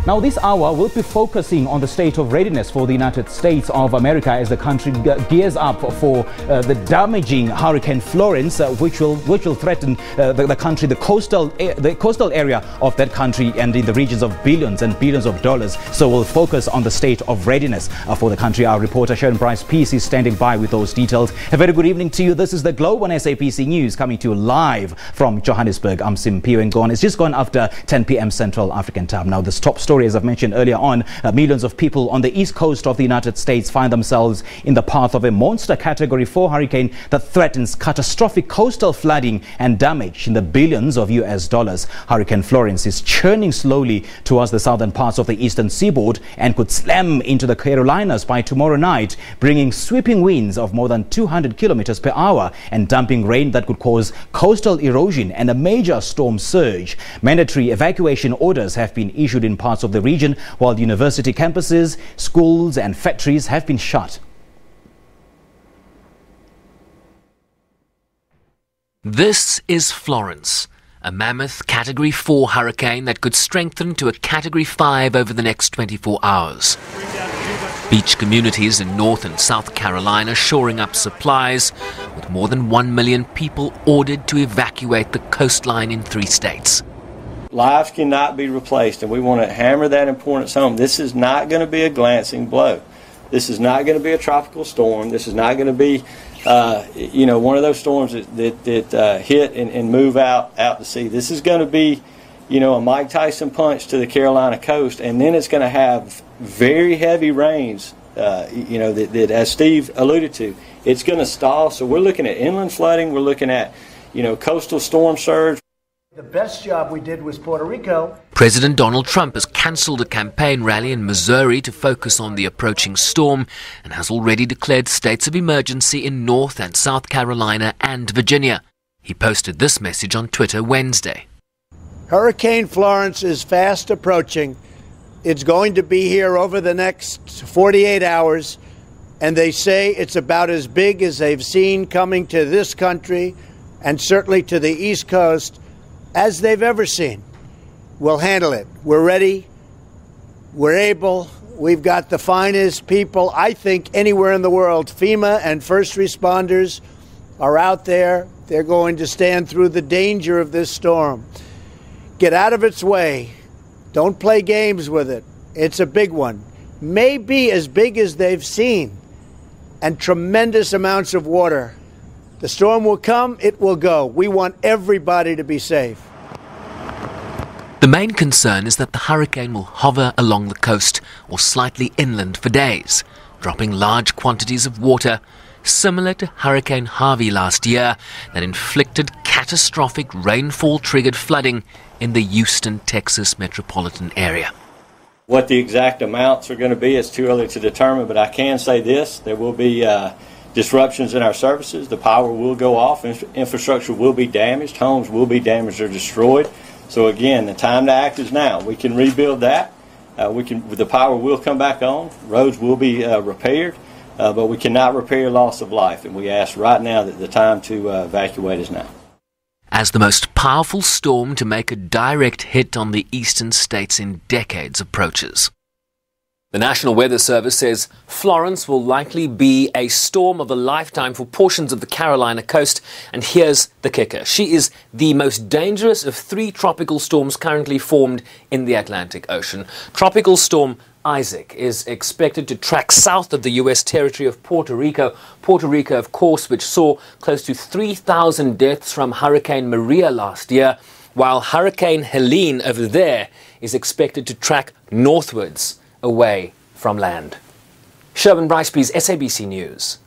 Now, this hour will be focusing on the state of readiness for the United States of America as the country gears up for the damaging Hurricane Florence, which will threaten the country, the coastal area of that country, and in the regions of billions and billions of dollars. So we'll focus on the state of readiness for the country. Our reporter Sharon Bryce-Peace is standing by with those details. A very good evening to you. This is the Globe on SABC News, coming to you live from Johannesburg. I'm Simpio Ngon. It's just gone after 10 p.m. Central African time. Now, this top story, as I've mentioned earlier on, millions of people on the east coast of the United States find themselves in the path of a monster Category 4 hurricane that threatens catastrophic coastal flooding and damage in the billions of US dollars. Hurricane Florence is churning slowly towards the southern parts of the eastern seaboard and could slam into the Carolinas by tomorrow night, bringing sweeping winds of more than 200 kilometers per hour and dumping rain that could cause coastal erosion and a major storm surge. Mandatory evacuation orders have been issued in parts of the region, while university campuses, schools and factories have been shut. This is Florence, a mammoth Category 4 hurricane that could strengthen to a Category 5 over the next 24 hours. Beach communities in North and South Carolina shoring up supplies, with more than 1 million people ordered to evacuate the coastline in 3 states. Lives cannot be replaced, and we want to hammer that importance home. This is not going to be a glancing blow. This is not going to be a tropical storm. This is not going to be, one of those storms that hit and move out to sea. This is going to be, a Mike Tyson punch to the Carolina coast, and then it's going to have very heavy rains, that as Steve alluded to, it's going to stall. So we're looking at inland flooding. We're looking at, coastal storm surge. The best job we did was Puerto Rico. President Donald Trump has cancelled a campaign rally in Missouri to focus on the approaching storm and has already declared states of emergency in North and South Carolina and Virginia. He posted this message on Twitter Wednesday. Hurricane Florence is fast approaching. It's going to be here over the next 48 hours, and they say it's about as big as they've seen coming to this country and certainly to the East Coast as they've ever seen. We'll handle it. We're ready. We're able. We've got the finest people, I think, anywhere in the world. FEMA and first responders are out there. They're going to stand through the danger of this storm. Get out of its way. Don't play games with it. It's a big one. Maybe as big as they've seen, and tremendous amounts of water. The storm will come, it will go. We want everybody to be safe. The main concern is that the hurricane will hover along the coast or slightly inland for days, dropping large quantities of water, similar to Hurricane Harvey last year, that inflicted catastrophic rainfall-triggered flooding in the Houston, Texas metropolitan area. What the exact amounts are going to be, it's too early to determine, but I can say this: there will be disruptions in our services. The power will go off. Infrastructure will be damaged. Homes will be damaged or destroyed. So again, the time to act is now. We can rebuild that. The power will come back on. Roads will be repaired, but we cannot repair loss of life. And we ask right now that the time to evacuate is now. As the most powerful storm to make a direct hit on the eastern states in decades approaches. The National Weather Service says Florence will likely be a storm of a lifetime for portions of the Carolina coast. And here's the kicker. She is the most dangerous of 3 tropical storms currently formed in the Atlantic Ocean. Tropical Storm Isaac is expected to track south of the U.S. territory of Puerto Rico. Puerto Rico, of course, which saw close to 3,000 deaths from Hurricane Maria last year, while Hurricane Helene over there is expected to track northwards away from land. Sharon Bryce-Peace, SABC News.